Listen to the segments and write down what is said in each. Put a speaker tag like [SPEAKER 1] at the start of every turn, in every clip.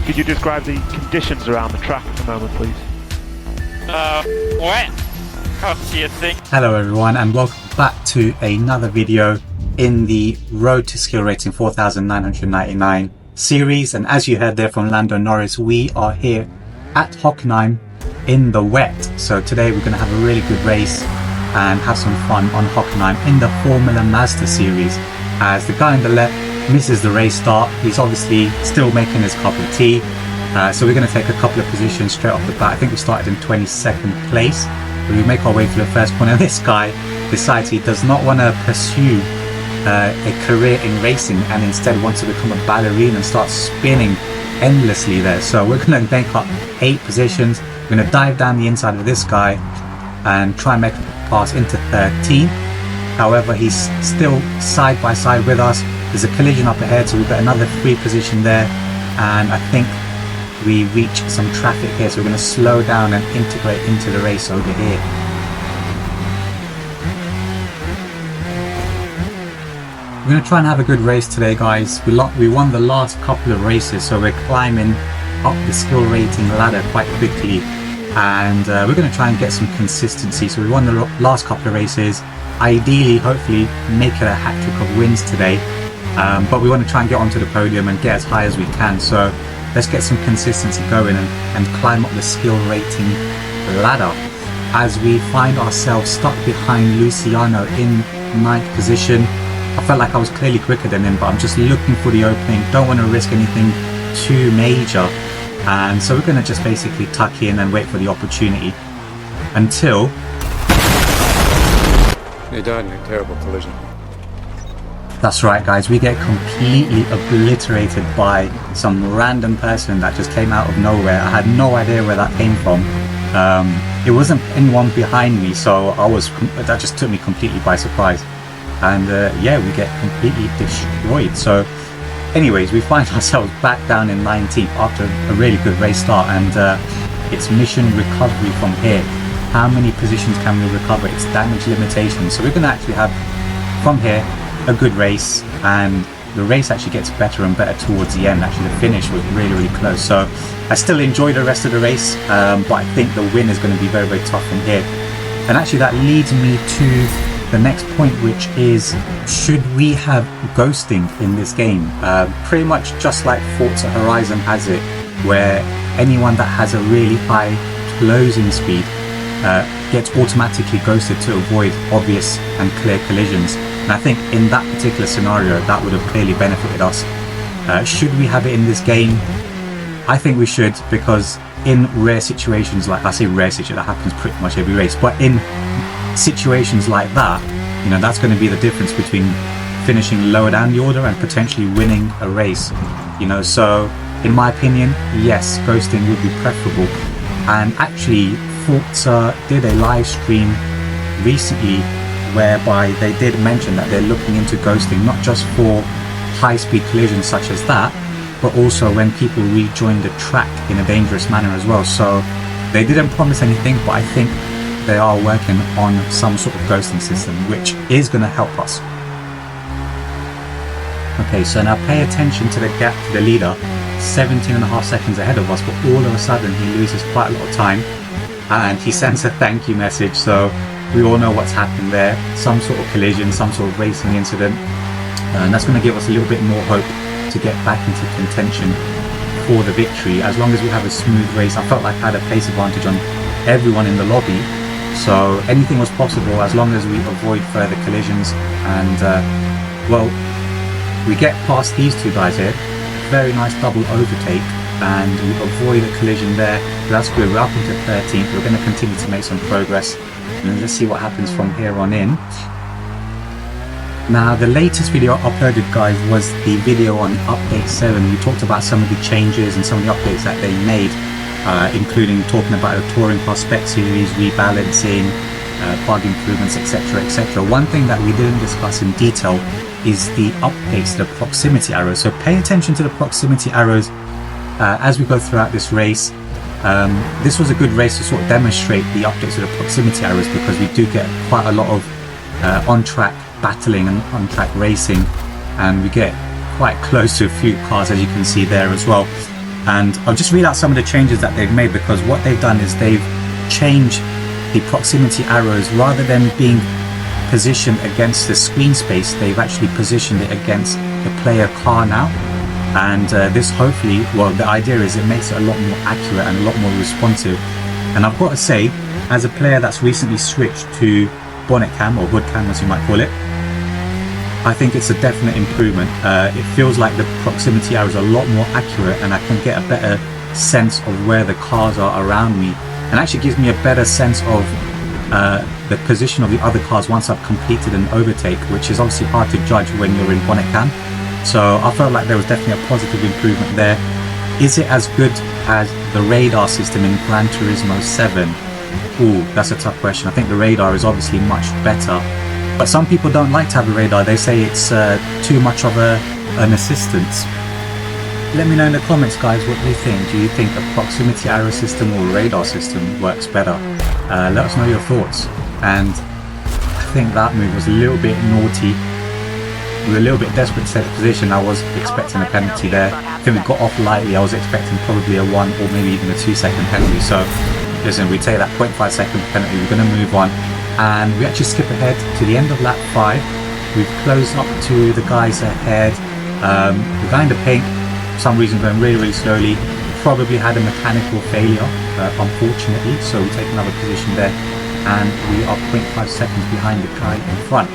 [SPEAKER 1] Could you describe the conditions around the track at the moment, please?
[SPEAKER 2] Wet. Can't see a thing.
[SPEAKER 3] Hello everyone, and welcome back to another video in the Road to Skill Rating 4999 series. And as you heard there from Lando Norris, we are here at Hockenheim in the wet. So today we're going to have a really good race and have some fun on Hockenheim in the Formula Mazda series. As the guy on the left misses the race start, he's obviously still making his cup of tea. So we're going to take a couple of positions straight off the bat. I think we started in 22nd place. We make our way to the first point, and this guy decides he does not want to pursue a career in racing and instead wants to become a ballerina and start spinning endlessly there. So we're going to make up 8 positions. We're going to dive down the inside of this guy and try and make a pass into 13th. However, he's still side by side with us. There's a collision up ahead, so we've got another free position there, and I think we reach some traffic here, so we're going to slow down and integrate into the race over here. We're going to try and have a good race today, guys. We won the last couple of races, so we're climbing up the skill rating ladder quite quickly, and we're going to try and get some consistency. So we won the last couple of races, ideally hopefully make it a hat trick of wins today, but we want to try and get onto the podium and get as high as we can. So let's get some consistency going and climb up the skill rating ladder, as we find ourselves stuck behind Luciano in 9th position. I felt like I was clearly quicker than him, but I'm just looking for the opening, don't want to risk anything too major, and so we're going to just basically tuck in and wait for the opportunity until...
[SPEAKER 4] He died in a terrible collision.
[SPEAKER 3] That's right, guys, we get completely obliterated by some random person that just came out of nowhere. I had no idea where that came from. It wasn't anyone behind me, so that just took me completely by surprise. And yeah, we get completely destroyed. So anyways, we find ourselves back down in 19th after a really good race start, and it's mission recovery from here. How many positions can we recover? It's damage limitation. So we're going to actually have, from here, a good race, and the race actually gets better and better towards the end. Actually, the finish was really close, so I still enjoy the rest of the race, but I think the win is going to be very tough from here. And actually that leads me to the next point, which is, should we have ghosting in this game? Pretty much just like Forza Horizon has it, where anyone that has a really high closing speed gets automatically ghosted to avoid obvious and clear collisions. And I think in that particular scenario that would have clearly benefited us. Should we have it in this game? I think we should, because in rare situations, like I say rare situation, that happens pretty much every race, but in situations like that, you know, that's going to be the difference between finishing lower down the order and potentially winning a race, you know. So in my opinion, yes, ghosting would be preferable. And actually Forza did a live stream recently whereby they did mention that they're looking into ghosting, not just for high-speed collisions such as that, but also when people rejoin the track in a dangerous manner as well. So they didn't promise anything, but I think they are working on some sort of ghosting system, which is going to help us. Okay, so now pay attention to the gap to the leader, 17.5 seconds ahead of us, but all of a sudden he loses quite a lot of time and he sends a thank you message. So we all know what's happened there, some sort of collision, some sort of racing incident, and that's going to give us a little bit more hope to get back into contention for the victory. As long as we have a smooth race, I felt like I had a pace advantage on everyone in the lobby, so anything was possible as long as we avoid further collisions. And well, we get past these two guys here, very nice double overtake, and we avoid a collision there. That's good. We're up into 13th. We're going to continue to make some progress, and let's see what happens from here on in. Now, the latest video uploaded, guys, was the video on update 7. We talked about some of the changes and some of the updates that they made, including talking about the touring car Spec series, rebalancing, bug improvements, etc. One thing that we didn't discuss in detail is the updates to the proximity arrows. So pay attention to the proximity arrows as we go throughout this race. This was a good race to sort of demonstrate the updates to the proximity arrows, because we do get quite a lot of on-track battling and on-track racing, and we get quite close to a few cars, as you can see there as well. And I'll just read out some of the changes that they've made, because what they've done is they've changed the proximity arrows. Rather than being positioned against the screen space, they've actually positioned it against the player car now. And this hopefully, well, the idea is it makes it a lot more accurate and a lot more responsive. And I've got to say, as a player that's recently switched to bonnet cam, or hood cam as you might call it, I think it's a definite improvement. It feels like the proximity arrows are a lot more accurate, and I can get a better sense of where the cars are around me, and actually gives me a better sense of the position of the other cars once I've completed an overtake, which is obviously hard to judge when you're in bonnet cam. So I felt like there was definitely a positive improvement there. Is it as good as the radar system in Gran Turismo 7? Ooh, that's a tough question. I think the radar is obviously much better, but some people don't like to have a radar. They say it's too much of an assistance. Let me know in the comments, guys, what you think. Do you think a proximity arrow system or radar system works better? Let us know your thoughts. And I think that move was a little bit naughty. We were a little bit desperate to set a position. I was expecting a penalty there. I think we got off lightly. I was expecting probably a 1 or maybe even a 2-second penalty. So listen, we take that 0.5 second penalty. We're going to move on, and we actually skip ahead to the end of lap 5. We've closed up to the guys ahead. The guy in the pink, for some reason, going really slowly. Probably had a mechanical failure, unfortunately. So we take another position there, and we are 0.5 seconds behind the guy in front.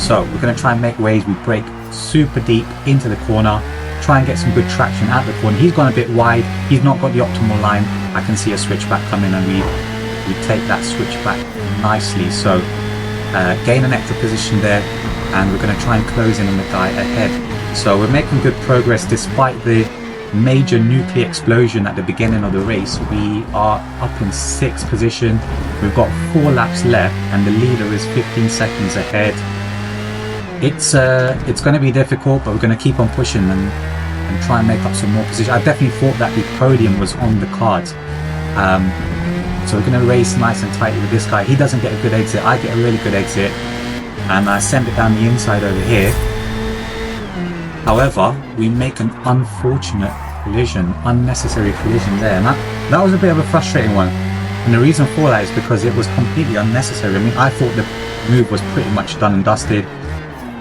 [SPEAKER 3] So we're going to try and make waves. We brake super deep into the corner, try and get some good traction at the corner. He's gone a bit wide. He's not got the optimal line. I can see a switchback coming, and we take that switchback nicely. So gain an extra position there, and we're going to try and close in on the guy ahead. So we're making good progress despite the major nuclear explosion at the beginning of the race. We are up in 6th position. We've got 4 laps left, and the leader is 15 seconds ahead. It's going to be difficult, but we're going to keep on pushing and try and make up some more position. I definitely thought that the podium was on the cards. So we're going to race nice and tight with this guy. He doesn't get a good exit. I get a really good exit, and I send it down the inside over here. However, we make an unfortunate collision, unnecessary collision there, and that was a bit of a frustrating one. And the reason for that is because it was completely unnecessary. I mean, I thought the move was pretty much done and dusted.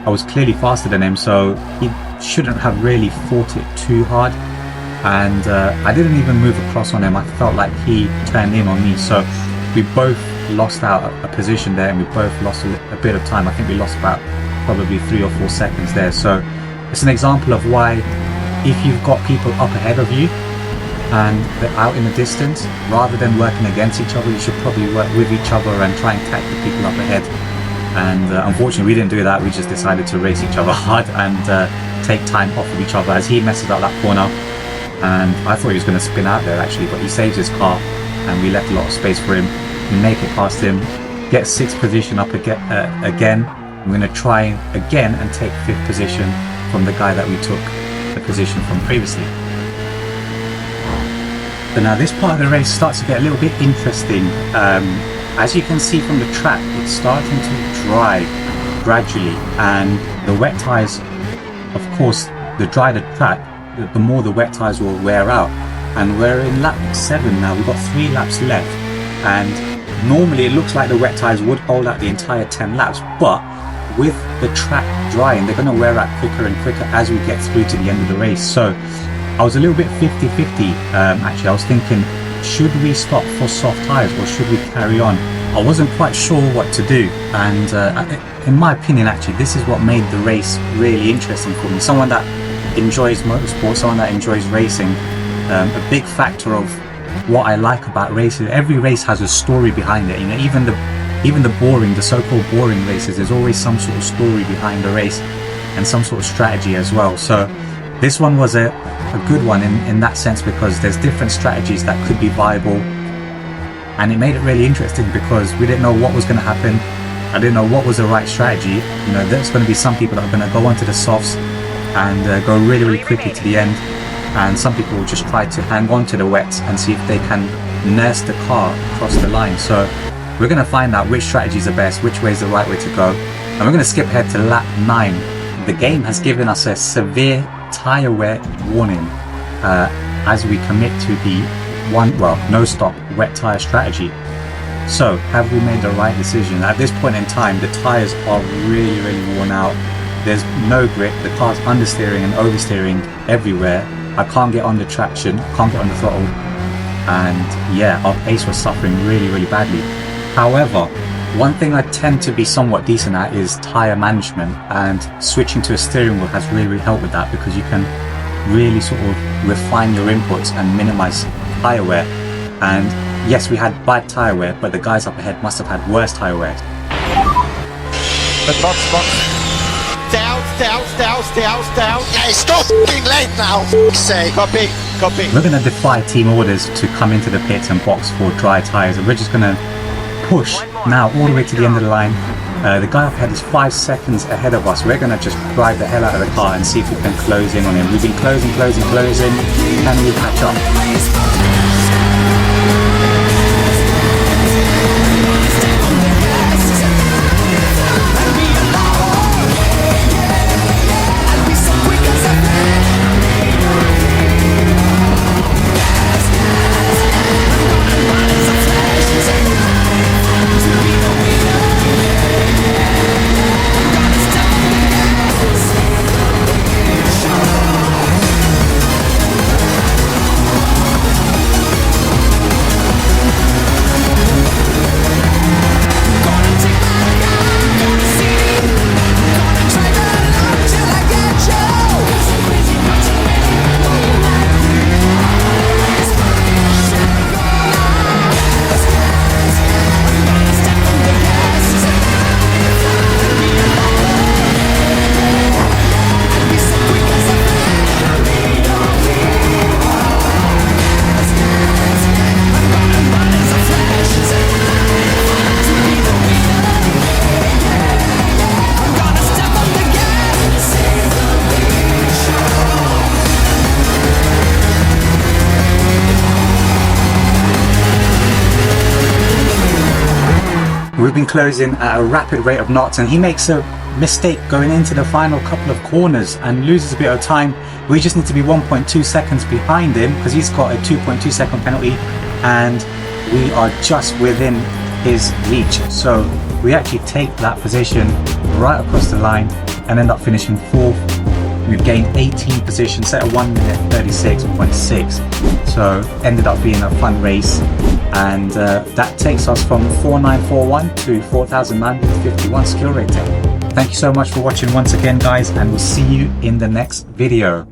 [SPEAKER 3] I was clearly faster than him, so he shouldn't have really fought it too hard. And I didn't even move across on him. I felt like he turned in on me. So we both lost out a position there, and we both lost a bit of time. I think we lost about probably 3 or 4 seconds there. So it's an example of why, if you've got people up ahead of you and they're out in the distance, rather than working against each other, you should probably work with each other and try and tackle the people up ahead. And unfortunately we didn't do that. We just decided to race each other hard and take time off of each other as he messes up that corner. And I thought he was going to spin out there actually, but he saves his car, and we left a lot of space for him. We make it past him, get 6th position up again. I'm going to try again and take 5th position from the guy that we took the position from previously. But now this part of the race starts to get a little bit interesting. As you can see from the track, it's starting to dry gradually, and the wet tyres, of course, the drier the track, the more the wet tyres will wear out. And we're in lap 7 now. We've got 3 laps left, and normally it looks like the wet tyres would hold out the entire 10 laps, but with the track drying, they're going to wear out quicker and quicker as we get through to the end of the race. So I was a little bit 50-50 actually. I was thinking, should we stop for soft tyres or should we carry on? I wasn't quite sure what to do, and in my opinion actually this is what made the race really interesting for me. Someone that enjoys motorsport, someone that enjoys racing, a big factor of what I like about racing, every race has a story behind it. You know, even the so-called boring races, there's always some sort of story behind the race and some sort of strategy as well. So this one was a good one in that sense, because there's different strategies that could be viable, and it made it really interesting because we didn't know what was going to happen. I didn't know what was the right strategy. You know, there's going to be some people that are going to go onto the softs and go really quickly to the end, and some people will just try to hang on to the wets and see if they can nurse the car across the line. So we're going to find out which strategy is the best, which way is the right way to go, and we're going to skip ahead to lap 9. The game has given us a severe tyre wear warning. as we commit to the no stop wet tire strategy. So have we made the right decision? At this point in time, the tires are really worn out. There's no grip, the car's understeering and oversteering everywhere. I can't get on the traction, can't get on the throttle, and yeah, our pace was suffering really badly. However, one thing I tend to be somewhat decent at is tire management, and switching to a steering wheel has really helped with that, because you can really sort of refine your inputs and minimize tire wear. And yes, we had bad tire wear, but the guys up ahead must have had worse tire wear.
[SPEAKER 2] But box. Down.
[SPEAKER 5] Yeah, it's not f***ing late now, say.
[SPEAKER 2] Copy.
[SPEAKER 3] We're going to defy team orders to come into the pits and box for dry tires, and we're just going to push now all the way to the end of the line. The guy up ahead is 5 seconds ahead of us. We're going to just drive the hell out of the car and see if we can close in on him. We've been closing. Can we catch up? We've been closing at a rapid rate of knots, and he makes a mistake going into the final couple of corners and loses a bit of time. We just need to be 1.2 seconds behind him, because he's got a 2.2 second penalty, and we are just within his reach. So we actually take that position right across the line and end up finishing 4th. We've gained 18 positions, set a 1 minute 36.6. So ended up being a fun race, and that takes us from 4941 to 4951 skill rating. Thank you so much for watching once again, guys, and we'll see you in the next video.